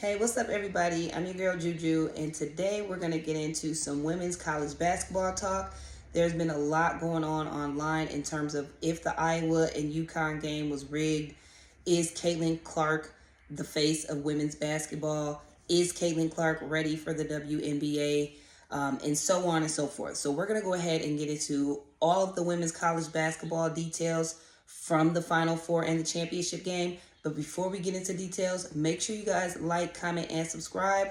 Hey, what's up, everybody? I'm your girl Juju, and today we're going to get into some women's college basketball talk. There's been a lot going on online in terms of if the Iowa and UConn game was rigged. Is Caitlyn Clark the face of women's basketball? Is Caitlyn Clark ready for the WNBA? And so on and so forth. So we're going to go ahead and get into all of the women's college basketball details from the Final Four and the championship game. But before we get into details, make sure you guys like, comment, and subscribe.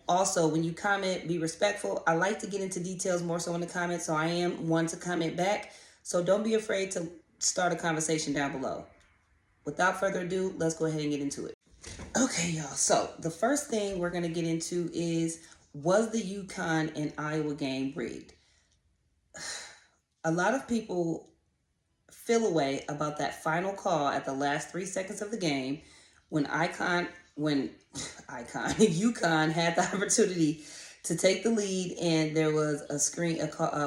Also, when you comment, be respectful. I like to get into details more so in the comments, so I am one to comment back. So don't be afraid to start a conversation down below. Without further ado, let's go ahead and get into it. Okay, y'all. So the first thing we're going to get into is, was the UConn and Iowa game rigged? A lot of people feel away about that final call at the last 3 seconds of the game when UConn had the opportunity to take the lead and there was a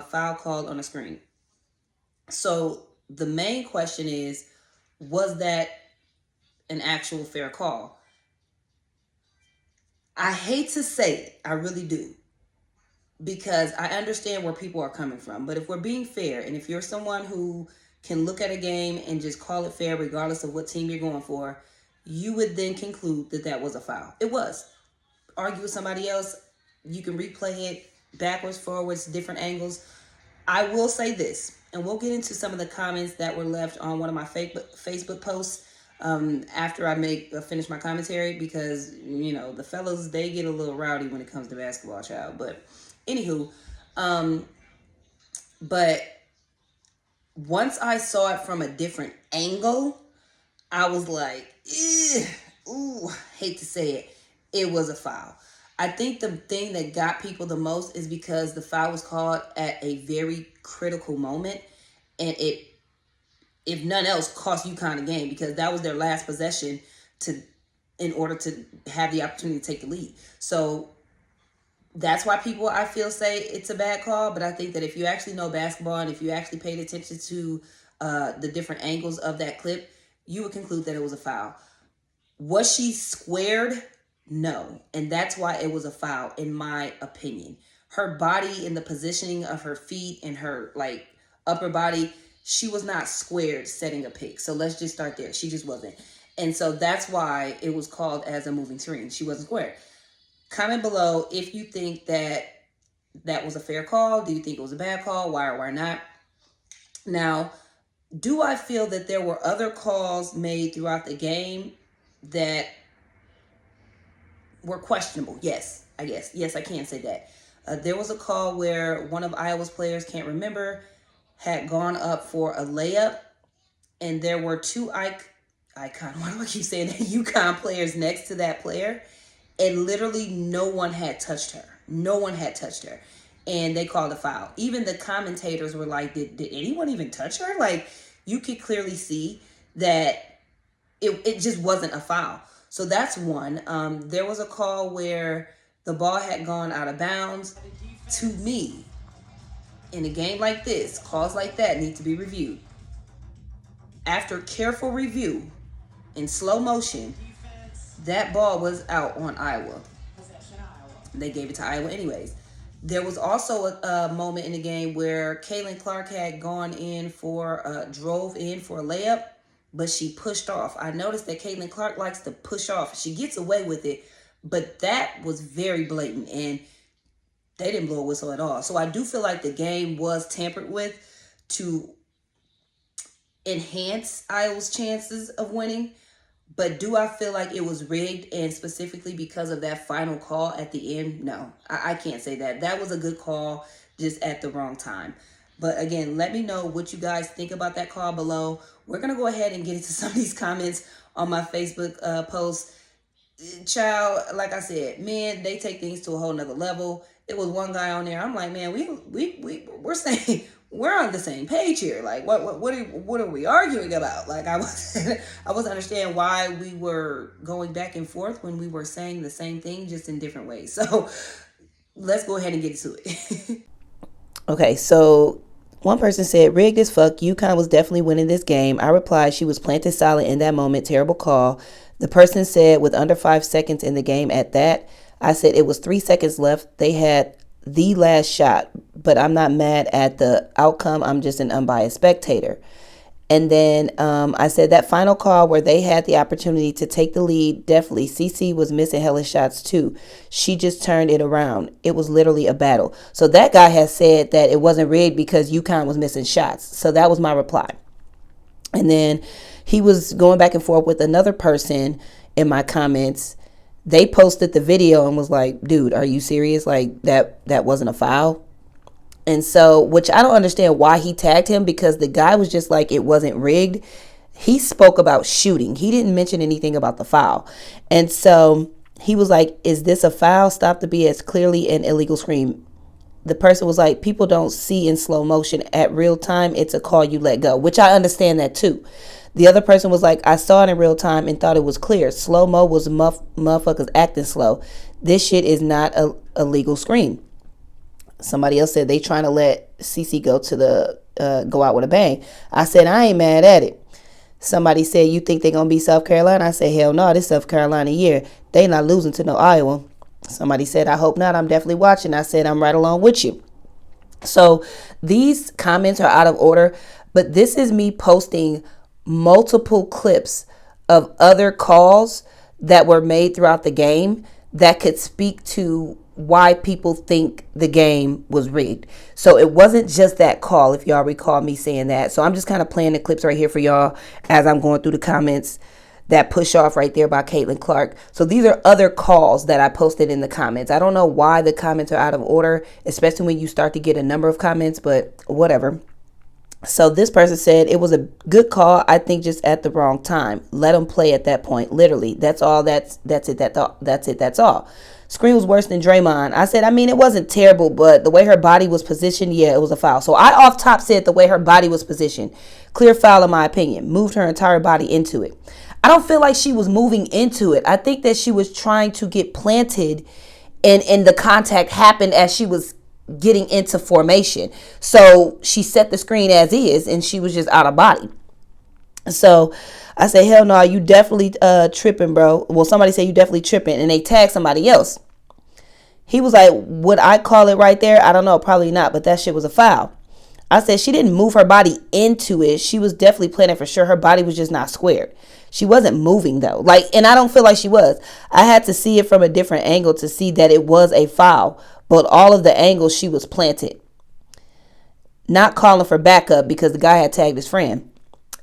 foul called on a screen. So the main question is, was that an actual fair call? I hate to say it, I really do, because I understand where people are coming from. But if we're being fair, and if you're someone who can look at a game and just call it fair regardless of what team you're going for, you would then conclude that that was a foul. It was. Argue with somebody else. You can replay it backwards, forwards, different angles. I will say this, and we'll get into some of the comments that were left on one of my Facebook posts after I finish my commentary, because, you know, the fellas, they get a little rowdy when it comes to basketball, child. But anywho, but once I saw it from a different angle, I was like, hate to say it, it was a foul. I think the thing that got people the most is because the foul was called at a very critical moment, and it, if none else, cost UConn a game, because that was their last possession in order to have the opportunity to take the lead. So that's why people, I feel, say it's a bad call. But I think that if you actually know basketball and if you actually paid attention to the different angles of that clip, you would conclude that it was a foul. Was she squared? No. And that's why it was a foul, in my opinion. Her body and the positioning of her feet and her upper body, she was not squared setting a pick. So let's just start there. She just wasn't. And so that's why it was called as a moving screen. She wasn't squared. Comment below if you think that that was a fair call. Do you think it was a bad call? Why or why not? Now, do I feel that there were other calls made throughout the game that were questionable? Yes, I guess. Yes, I can say that. There was a call where one of Iowa's players, can't remember, had gone up for a layup, and there were two why do I keep saying that? UConn players next to that player, and literally no one had touched her. No one had touched her. And they called a foul. Even the commentators were like, did anyone even touch her? Like, you could clearly see that it just wasn't a foul. So that's one. There was a call where the ball had gone out of bounds. To me, in a game like this, calls like that need to be reviewed. After careful review, in slow motion, that ball was out on Iowa. They gave it to Iowa anyways. There was also a moment in the game where Caitlyn Clark had drove in for a layup, but she pushed off. I noticed that Caitlyn Clark likes to push off. She gets away with it, but that was very blatant, and they didn't blow a whistle at all. So I do feel like the game was tampered with to enhance Iowa's chances of winning. But do I feel like it was rigged, and specifically because of that final call at the end? No, I can't say that. That was a good call, just at the wrong time. But again, let me know what you guys think about that call below. We're going to go ahead and get into some of these comments on my Facebook post. Child, like I said, men, they take things to a whole nother level. It was one guy on there. I'm like, man, we're saying we're on the same page here. Like, what are we arguing about? Like, I wasn't understanding why we were going back and forth when we were saying the same thing, just in different ways. So let's go ahead and get to it. Okay, so one person said, rigged as fuck. UConn was definitely winning this game. I replied, she was planted solid in that moment. Terrible call. The person said with under 5 seconds in the game at that, I said it was 3 seconds left. They had the last shot, but I'm not mad at the outcome. I'm just an unbiased spectator. And then I said that final call where they had the opportunity to take the lead, definitely. CC was missing hella shots too. She just turned it around. It was literally a battle. So that guy has said that it wasn't rigged because UConn was missing shots. So that was my reply. And then he was going back and forth with another person in my comments. They posted the video and was like, dude, are you serious? Like that wasn't a foul? And so, which I don't understand why he tagged him, because the guy was just like, it wasn't rigged. He spoke about shooting. He didn't mention anything about the foul. And so he was like, is this a foul? Stop the BS. Clearly an illegal screen. The person was like, people don't see in slow motion at real time. It's a call you let go, which I understand that too. The other person was like, I saw it in real time and thought it was clear. Slow-mo was motherfuckers acting slow. This shit is not a legal screen. Somebody else said they trying to let CC go out with a bang. I said, I ain't mad at it. Somebody said, you think they're going to be South Carolina? I said, hell no, this South Carolina year. They not losing to no Iowa. Somebody said, I hope not. I'm definitely watching. I said, I'm right along with you. So these comments are out of order, but this is me posting multiple clips of other calls that were made throughout the game that could speak to why people think the game was rigged. So it wasn't just that call, if y'all recall me saying that. So I'm just kind of playing the clips right here for y'all as I'm going through the comments. That push off right there by Caitlyn Clark. So these are other calls that I posted in the comments. I don't know why the comments are out of order, especially when you start to get a number of comments, but whatever. So this person said it was a good call. I think just at the wrong time. Let them play at that point. Literally. That's all. That's it. That's all. Screen was worse than Draymond. I said, I mean, it wasn't terrible, but the way her body was positioned, yeah, it was a foul. So I off top said the way her body was positioned. Clear foul in my opinion. Moved her entire body into it. I don't feel like she was moving into it. I think that she was trying to get planted and the contact happened as she was getting into formation. So she set the screen as is and she was just out of body. So I say, hell no, you definitely tripping, bro. Well, somebody said you definitely tripping and they tagged somebody else. He was like, would I call it right there? I don't know, probably not, but that shit was a foul. I said she didn't move her body into it. She was definitely planning for sure. Her body was just not squared. She wasn't moving though. And I don't feel like she was. I had to see it from a different angle to see that it was a foul. But all of the angles she was planted. Not calling for backup because the guy had tagged his friend.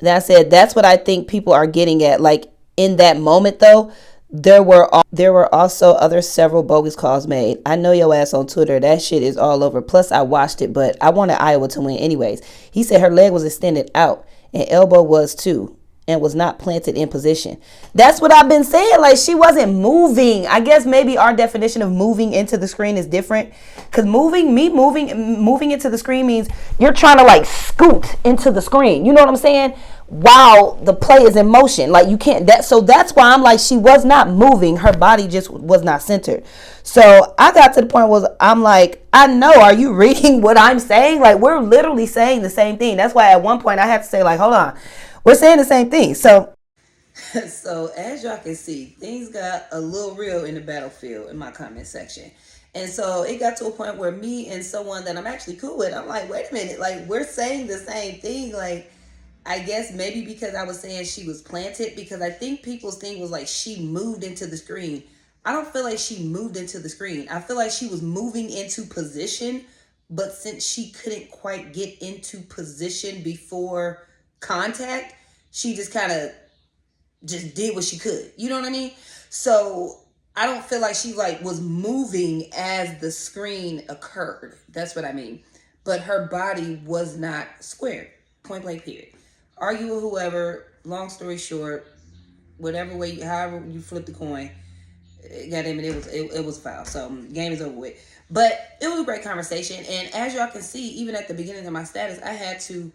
Then I said, that's what I think people are getting at. Like in that moment though, there were also other several bogus calls made. I know your ass on Twitter. That shit is all over. Plus I watched it, but I wanted Iowa to win anyways. He said her leg was extended out and elbow was too. And was not planted in position. That's what I've been saying. Like she wasn't moving. I guess maybe our definition of moving into the screen is different. Because moving into the screen means you're trying to like scoot into the screen. You know what I'm saying? While the play is in motion. Like you can't. So that's why I'm like she was not moving. Her body just was not centered. So I got to the point where I'm like, I know. Are you reading what I'm saying? Like we're literally saying the same thing. That's why at one point I had to say like, hold on. We're saying the same thing. So as y'all can see, things got a little real in the battlefield in my comment section. And so it got to a point where me and someone that I'm actually cool with, I'm like, wait a minute, like we're saying the same thing. Like, I guess maybe because I was saying she was planted, because I think people's thing was like she moved into the screen. I don't feel like she moved into the screen. I feel like she was moving into position, but since she couldn't quite get into position before contact, she just kind of just did what she could. You know what I mean? So I don't feel like she like was moving as the screen occurred. That's what I mean. But her body was not squared. Point blank period. Argue with whoever. Long story short, whatever way, however you flip the coin, goddamn it was foul. So game is over with. But it was a great conversation. And as y'all can see, even at the beginning of my status, I had to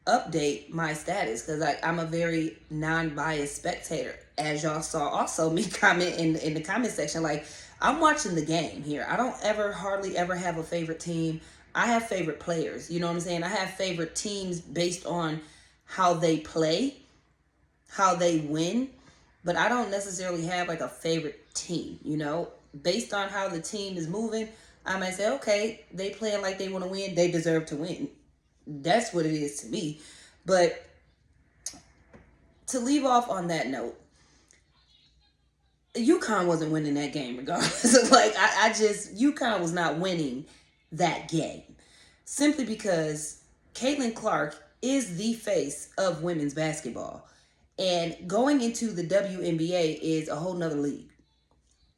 update my status because I'm a very non-biased spectator. As y'all saw also me comment in the comment section, like I'm watching the game here. I don't hardly ever have a favorite team. I have favorite players. You know what I'm saying? I have favorite teams based on how they play, how they win, but I don't necessarily have like a favorite team, you know? Based on how the team is moving, I might say, okay, they playing like they want to win, they deserve to win. That's what it is to me. But to leave off on that note, UConn wasn't winning that game regardless. Like, I just, UConn was not winning that game. Simply because Caitlyn Clark is the face of women's basketball. And going into the WNBA is a whole nother league.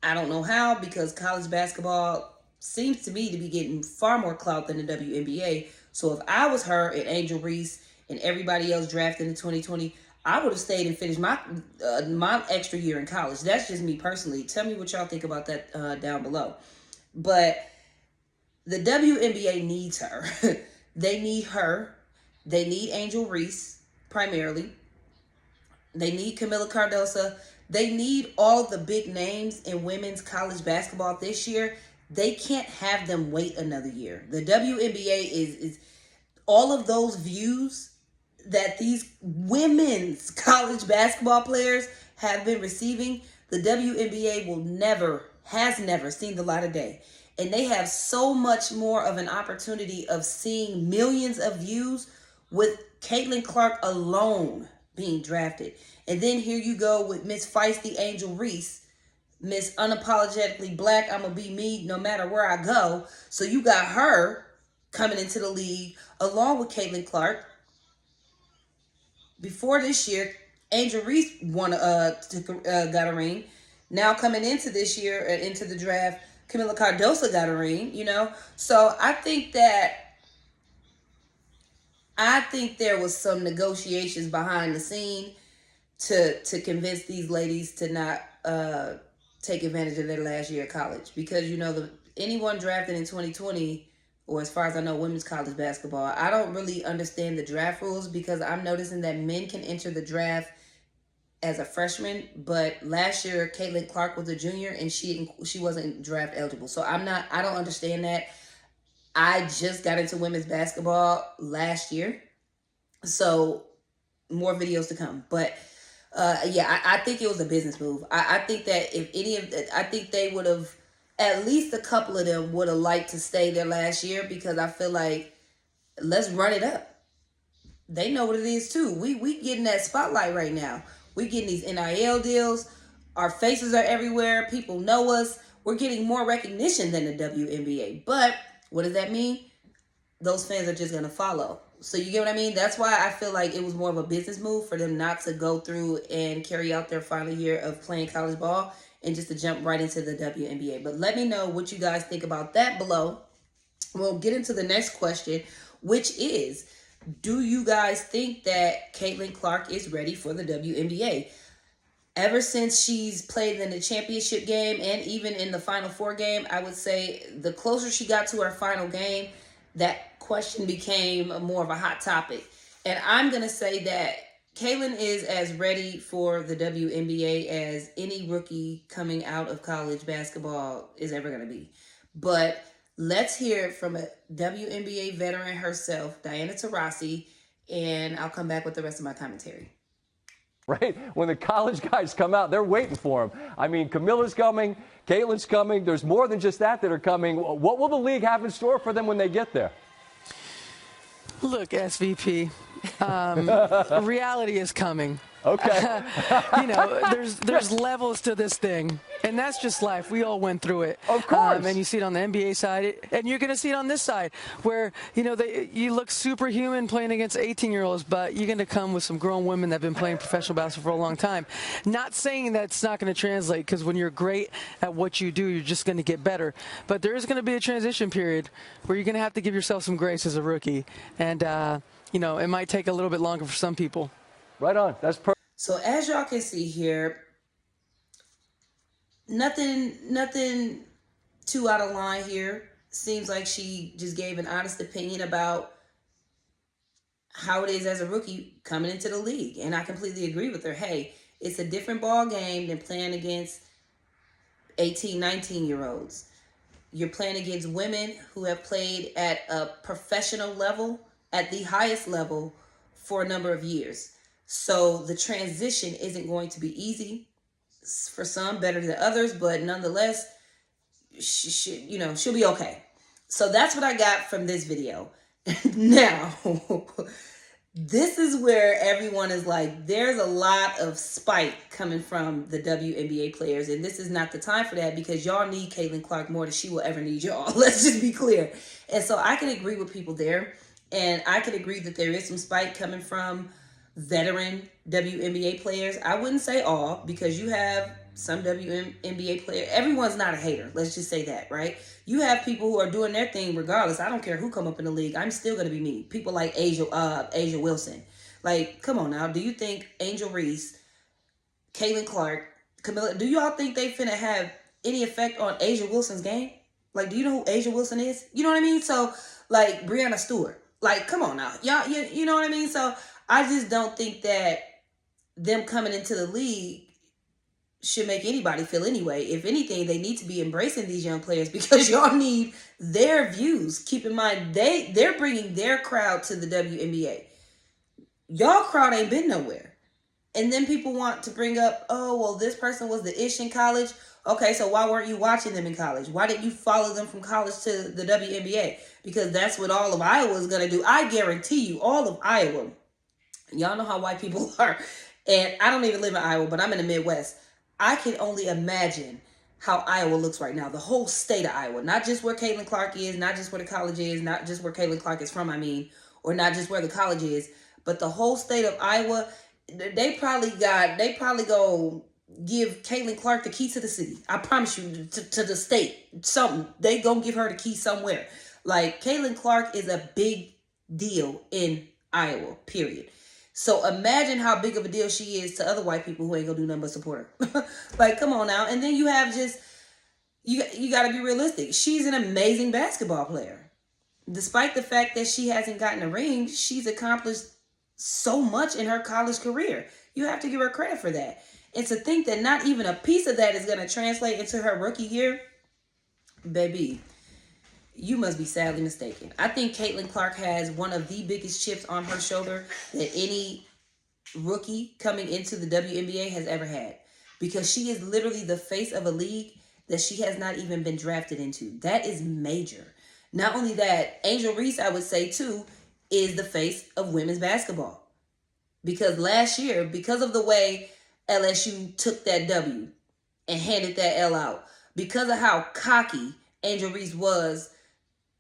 I don't know how, because college basketball seems to me to be getting far more clout than the WNBA. So if I was her and Angel Reese and everybody else drafted in 2020, I would have stayed and finished my extra year in college. That's just me personally. Tell me what y'all think about that down below. But the WNBA needs her. They need her. They need Angel Reese primarily. They need Kamilla Cardoso. They need all the big names in women's college basketball this year. They can't have them wait another year. The WNBA is all of those views that these women's college basketball players have been receiving. The WNBA has never seen the light of day. And they have so much more of an opportunity of seeing millions of views with Caitlyn Clark alone being drafted. And then here you go with Miss Feisty Angel Reese, Miss Unapologetically Black, I'm going to be me no matter where I go. So you got her coming into the league along with Caitlyn Clark. Before this year, Angel Reese got a ring. Now coming into this year, into the draft, Kamilla Cardoso got a ring, you know. So I think there was some negotiations behind the scene to convince these ladies to not take advantage of their last year of college. Because, you know, anyone drafted in 2020, or as far as I know, women's college basketball, I don't really understand the draft rules, because I'm noticing that men can enter the draft as a freshman, but last year Caitlyn Clark was a junior and she wasn't draft eligible. So I don't understand that. I just got into women's basketball last year, so more videos to come. But I think it was a business move. I think that I think they would have, at least a couple of them would have liked to stay there last year, because I feel like, let's run it up. They know what it is too. We getting that spotlight right now. We getting these NIL deals. Our faces are everywhere. People know us. We're getting more recognition than the WNBA. But what does that mean? Those fans are just going to follow. So you get what I mean? That's why I feel like it was more of a business move for them not to go through and carry out their final year of playing college ball and just to jump right into the WNBA. But let me know what you guys think about that below. We'll get into the next question, which is, do you guys think that Caitlyn Clark is ready for the WNBA? Ever since she's played in the championship game and even in the Final Four game, I would say the closer she got to her final game, that question became more of a hot topic. And I'm going to say that Caitlyn is as ready for the WNBA as any rookie coming out of college basketball is ever going to be. But let's hear it from a WNBA veteran herself, Diana Taurasi, and I'll come back with the rest of my commentary. Right? When the college guys come out, they're waiting for them. I mean, Camilla's coming, Caitlyn's coming. There's more than just that are coming. What will the league have in store for them when they get there? Look, SVP, reality is coming. Okay. You know, there's levels to this thing, and that's just life. We all went through it. Of course. And you see it on the NBA side, and you're going to see it on this side, where, you know, you look superhuman playing against 18-year-olds, but you're going to come with some grown women that have been playing professional basketball for a long time. Not saying that it's not going to translate, because when you're great at what you do, you're just going to get better. But there is going to be a transition period where you're going to have to give yourself some grace as a rookie, and you know, it might take a little bit longer for some people. Right on. That's perfect. So as y'all can see here, nothing too out of line here. Seems like she just gave an honest opinion about how it is as a rookie coming into the league. And I completely agree with her. Hey, it's a different ball game than playing against 18, 19-year-olds. You're playing against women who have played at a professional level, at the highest level, for a number of years. So the transition isn't going to be easy. for some better than others, but nonetheless, she'll be okay. So that's what I got from this video. Now, this is where everyone is like, there's a lot of spite coming from the WNBA players, and this is not the time for that because y'all need Caitlyn Clark more than she will ever need y'all. Let's just be clear. And so I can agree with people there, and I can agree that there is some spite coming from veteran WNBA players. I wouldn't say all, because you have some WNBA players. Everyone's not a hater. Let's just say that, right? You have people who are doing their thing regardless. I don't care who come up in the league. I'm still going to be me. People like Asia Wilson. Like, come on now. Do you think Angel Reese, Caitlyn Clark, Camilla, do y'all think they finna have any effect on Asia Wilson's game? Like, do you know who Asia Wilson is? You know what I mean? So, like, Breanna Stewart. Like, come on now. Y'all, you know what I mean? So, I just don't think that them coming into the league should make anybody feel anyway. If anything, they need to be embracing these young players because y'all need their views. Keep in mind, they're bringing their crowd to the WNBA. Y'all crowd ain't been nowhere. And then people want to bring up, oh, well, this person was the ish in college. Okay, so why weren't you watching them in college? Why didn't you follow them from college to the WNBA? Because that's what all of Iowa is going to do. I guarantee you, all of Iowa, y'all know how white people are. And I don't even live in Iowa, but I'm in the Midwest. I can only imagine how Iowa looks right now. The whole state of Iowa. Not just where Caitlyn Clark is, not just where the college is, not just where Caitlyn Clark is from, or not just where the college is, but the whole state of Iowa. They probably go give Caitlyn Clark the key to the city. I promise you, to the state. Something. They gonna give her the key somewhere. Like, Caitlyn Clark is a big deal in Iowa, period. So imagine how big of a deal she is to other white people who ain't gonna do nothing but support her. Like, come on now. And then you have you gotta be realistic. She's an amazing basketball player. Despite the fact that she hasn't gotten a ring, she's accomplished so much in her college career. You have to give her credit for that. And to think that not even a piece of that is gonna translate into her rookie year, baby, you must be sadly mistaken. I think Caitlyn Clark has one of the biggest chips on her shoulder that any rookie coming into the WNBA has ever had. Because she is literally the face of a league that she has not even been drafted into. That is major. Not only that, Angel Reese, I would say too, is the face of women's basketball. Because last year, because of the way LSU took that W and handed that L out, because of how cocky Angel Reese was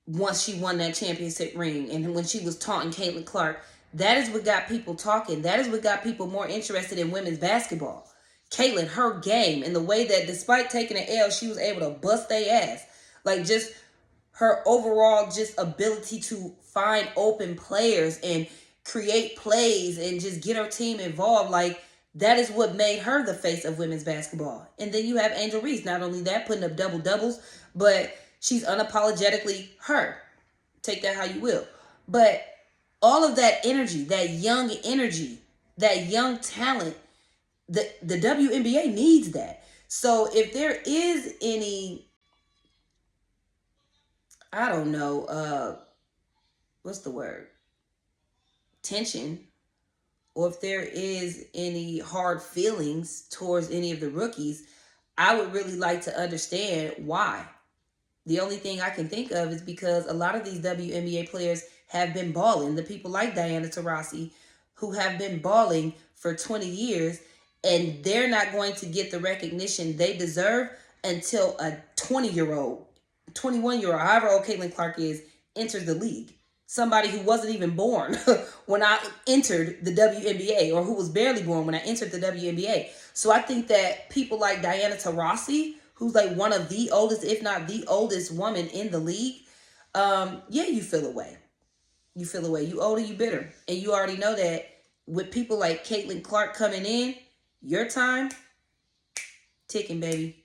once she won that championship ring, and when she was taunting Caitlyn Clark, that is what got people talking. That is what got people more interested in women's basketball. Caitlyn, her game, and the way that despite taking an L, she was able to bust their ass. Like, just her overall just ability to find open players and create plays and just get her team involved. Like, that is what made her the face of women's basketball. And then you have Angel Reese. Not only that, putting up double-doubles, but she's unapologetically her. Take that how you will. But all of that energy, that young talent, the WNBA needs that. So if there is any, I don't know, what's the word? Tension, or if there is any hard feelings towards any of the rookies, I would really like to understand why. The only thing I can think of is because a lot of these WNBA players have been balling. The people like Diana Taurasi, who have been balling for 20 years, and they're not going to get the recognition they deserve until a 20-year-old, 21-year-old, however old Caitlyn Clark is, enters the league. Somebody who wasn't even born when I entered the WNBA, or who was barely born when I entered the WNBA. So I think that people like Diana Taurasi, who's like one of the oldest, if not the oldest woman in the league, you feel away. You feel away. You older, you bitter. And you already know that with people like Caitlyn Clark coming in, your time, ticking, baby.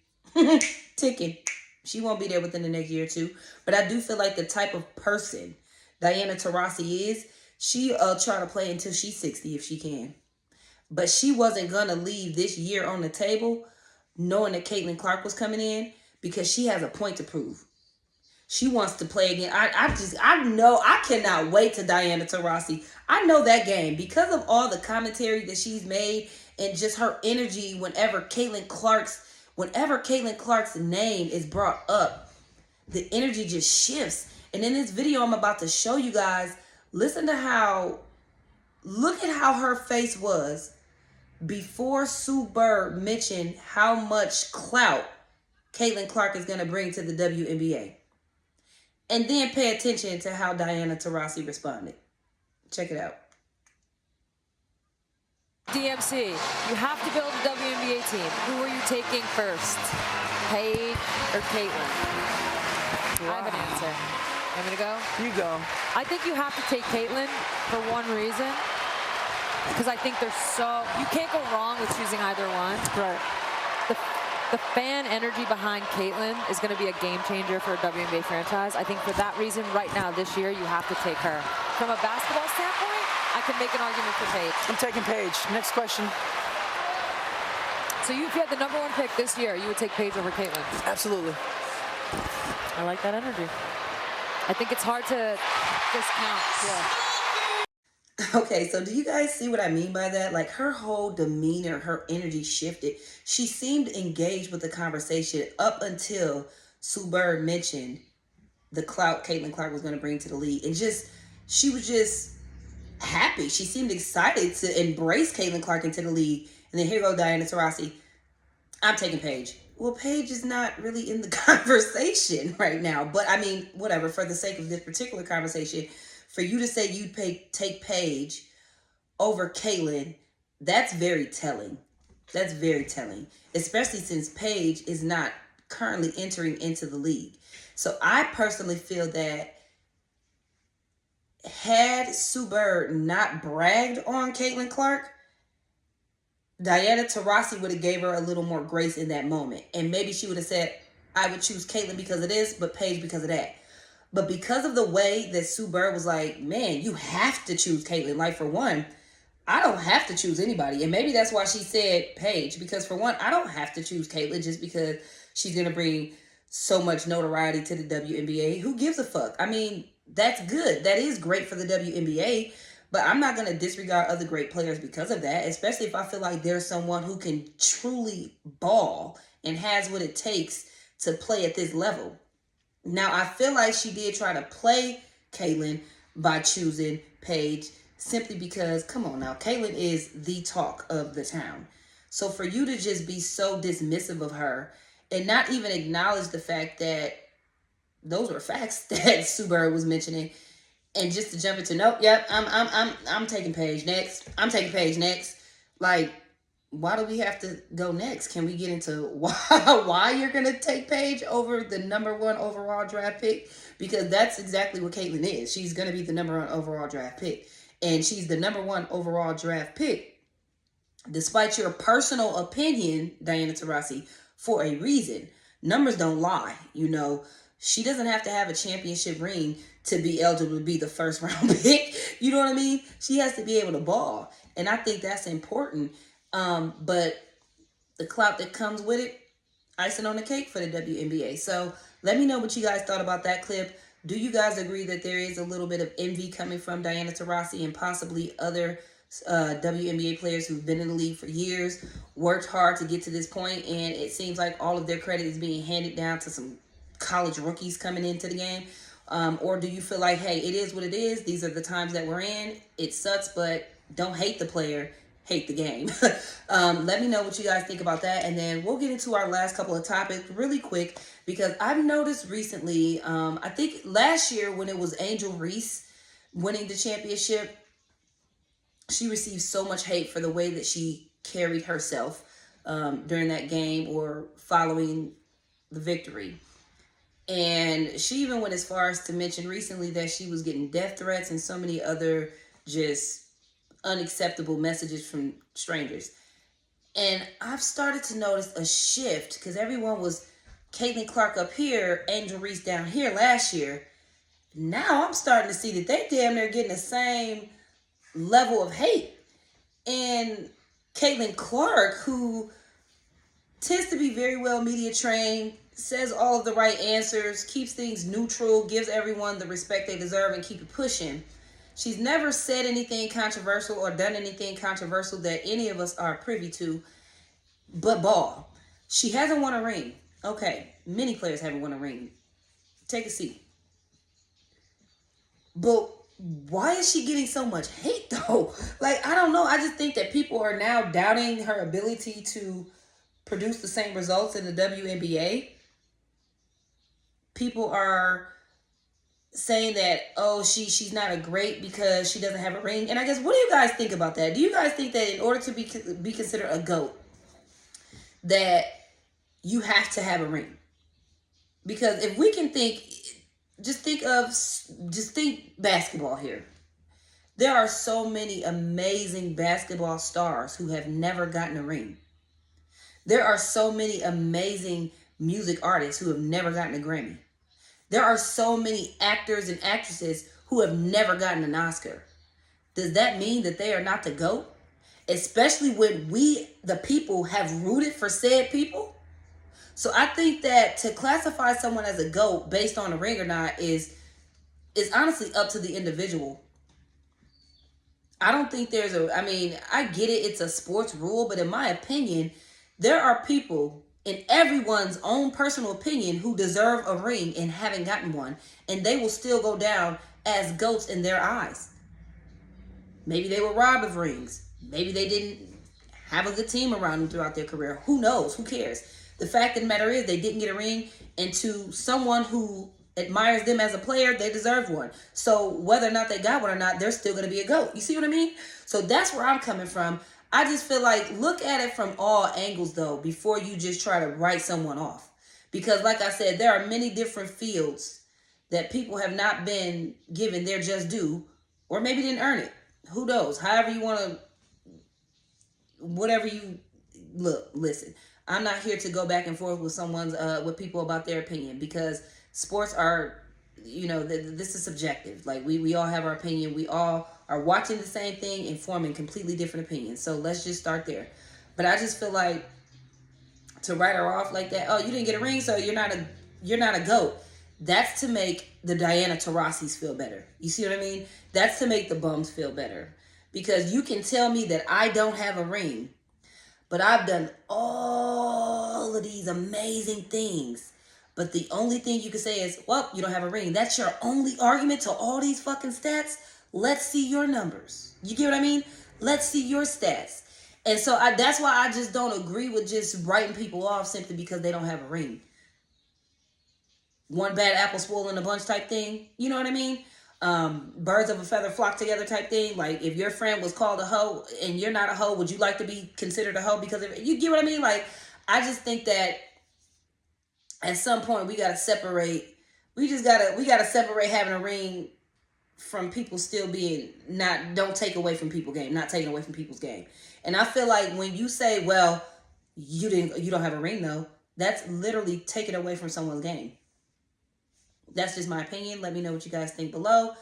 Ticking. She won't be there within the next year or two. But I do feel like the type of person Diana Taurasi is, she'll try to play until she's 60 if she can. But she wasn't going to leave this year on the table knowing that Caitlyn Clark was coming in, because she has a point to prove. She wants to play again. I cannot wait to Diana Taurasi. I know that game because of all the commentary that she's made and just her energy whenever Caitlyn Clark's name is brought up, the energy just shifts. And in this video I'm about to show you guys, look at how her face was before Sue Bird mentioned how much clout Caitlyn Clark is going to bring to the WNBA. And then pay attention to how Diana Taurasi responded. Check it out. DMC, you have to build a WNBA team. Who are you taking first? Paige or Caitlyn? Wow. I have an answer. Want me to go? You go. I think you have to take Caitlyn for one reason. Because I think you can't go wrong with choosing either one. Right. The fan energy behind Caitlyn is going to be a game changer for a WNBA franchise. I think for that reason, right now, this year, you have to take her. From a basketball standpoint, I can make an argument for Paige. I'm taking Paige. Next question. So if you had the #1 pick this year, you would take Paige over Caitlyn? Absolutely. I like that energy. I think it's hard to discount. Yeah. Okay, so do you guys see what I mean by that? Like, her whole demeanor, her energy shifted. She seemed engaged with the conversation up until Sue Bird mentioned the clout Caitlyn Clark was going to bring to the league. And she was just happy. She seemed excited to embrace Caitlyn Clark into the league. And then here goes Diana Taurasi. I'm taking Paige. Well, Paige is not really in the conversation right now. But, I mean, whatever, for the sake of this particular conversation, for you to say you'd take Paige over Caitlyn, that's very telling. That's very telling, especially since Paige is not currently entering into the league. So I personally feel that had Sue Bird not bragged on Caitlyn Clark, Diana Taurasi would have gave her a little more grace in that moment. And maybe she would have said, I would choose Caitlyn because of this, but Paige because of that. But because of the way that Sue Bird was like, man, you have to choose Caitlyn. Like, for one, I don't have to choose anybody. And maybe that's why she said Paige. Because, for one, I don't have to choose Caitlyn just because she's going to bring so much notoriety to the WNBA. Who gives a fuck? I mean, that's good. That is great for the WNBA. But I'm not going to disregard other great players because of that, especially if I feel like there's someone who can truly ball and has what it takes to play at this level. Now, I feel like she did try to play Caitlyn by choosing Paige simply because, come on now, Caitlyn is the talk of the town. So for you to just be so dismissive of her and not even acknowledge the fact that those were facts that Sue Bird was mentioning, and just to jump into, nope, yep, I'm taking Paige next. I'm taking Paige next. Like, why do we have to go next? Can we get into why you're going to take Paige over the #1 overall draft pick? Because that's exactly what Caitlyn is. She's going to be the #1 overall draft pick. And she's the #1 overall draft pick, despite your personal opinion, Diana Taurasi, for a reason. Numbers don't lie. You know, she doesn't have to have a championship ring to be eligible to be the first round pick. You know what I mean? She has to be able to ball. And I think that's important. But the clout that comes with it, icing on the cake for the WNBA. So let me know what you guys thought about that clip. Do you guys agree that there is a little bit of envy coming from Diana Taurasi and possibly other WNBA players who've been in the league for years, worked hard to get to this point, and it seems like all of their credit is being handed down to some college rookies coming into the game? Or do you feel like, hey, it is what it is. These are the times that we're in. It sucks, but don't hate the player. Hate the game. Let me know what you guys think about that, and then we'll get into our last couple of topics really quick, because I've noticed recently, I think last year when it was Angel Reese winning the championship, she received so much hate for the way that she carried herself during that game or following the victory. And she even went as far as to mention recently that she was getting death threats and so many other just unacceptable messages from strangers. And I've started to notice a shift, because everyone was Caitlyn Clark up here, Angel Reese down here last year. Now I'm starting to see that they damn near getting the same level of hate. And Caitlyn Clark, who tends to be very well media trained, says all of the right answers, keeps things neutral, gives everyone the respect they deserve, and keep it pushing. She's never said anything controversial or done anything controversial that any of us are privy to, but ball. She hasn't won a ring. Okay, many players haven't won a ring. Take a seat. But why is she getting so much hate though? Like, I don't know. I just think that people are now doubting her ability to produce the same results in the WNBA. People are saying that, oh, she's not a great because she doesn't have a ring. And I guess, what do you guys think about that? Do you guys think that in order to be considered a GOAT, that you have to have a ring? Because if we can think, just think basketball here. There are so many amazing basketball stars who have never gotten a ring. There are so many amazing music artists who have never gotten a Grammy. There are so many actors and actresses who have never gotten an Oscar. Does that mean that they are not the GOAT? Especially when we, the people, have rooted for said people? So I think that to classify someone as a GOAT based on a ring or not is honestly up to the individual. I don't think there's I get it, it's a sports rule, but in my opinion, there are people in everyone's own personal opinion who deserve a ring and haven't gotten one, and they will still go down as GOATs in their eyes. Maybe they were robbed of rings. Maybe they didn't have a good team around them throughout their career. Who knows? Who cares? The fact of the matter is they didn't get a ring, and to someone who admires them as a player, they deserve one. So whether or not they got one or not, they're still going to be a GOAT. You see what I mean? So that's where I'm coming from. I just feel like, look at it from all angles, though, before you just try to write someone off. Because like I said, there are many different fields that people have not been given their just due, or maybe didn't earn it. Who knows? However you want to, whatever you, listen, I'm not here to go back and forth with with people about their opinion, because sports are, this is subjective. Like, we all have our opinion. We all are watching the same thing and forming completely different opinions. So let's just start there. But I just feel like to write her off like that, oh, you didn't get a ring, so you're not a GOAT. That's to make the Diana Taurasis feel better. You see what I mean? That's to make the bums feel better. Because you can tell me that I don't have a ring, but I've done all of these amazing things. But the only thing you can say is, well, you don't have a ring. That's your only argument to all these fucking stats? Let's see your numbers. You get what I mean? Let's see your stats. And so that's why I just don't agree with just writing people off simply because they don't have a ring. One bad apple spoiling a bunch type thing. You know what I mean? Birds of a feather flock together type thing. Like, if your friend was called a hoe and you're not a hoe, would you like to be considered a hoe because of it? You get what I mean? Like, I just think that at some point we gotta separate. We gotta separate having a ring from people still being don't take away from people's game, not taking away from people's game. And I feel like when you say, well, you don't have a ring though, that's literally taking away from someone's game. That's just my opinion. Let me know what you guys think below.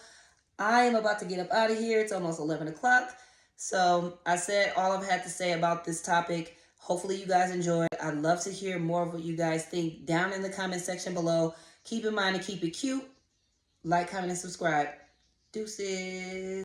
I am about to get up out of here. It's almost 11 o'clock. So I said all I've had to say about this topic. Hopefully you guys enjoyed. I'd love to hear more of what you guys think down in the comment section below. Keep in mind to keep it cute. Like, comment, and subscribe. Deuces.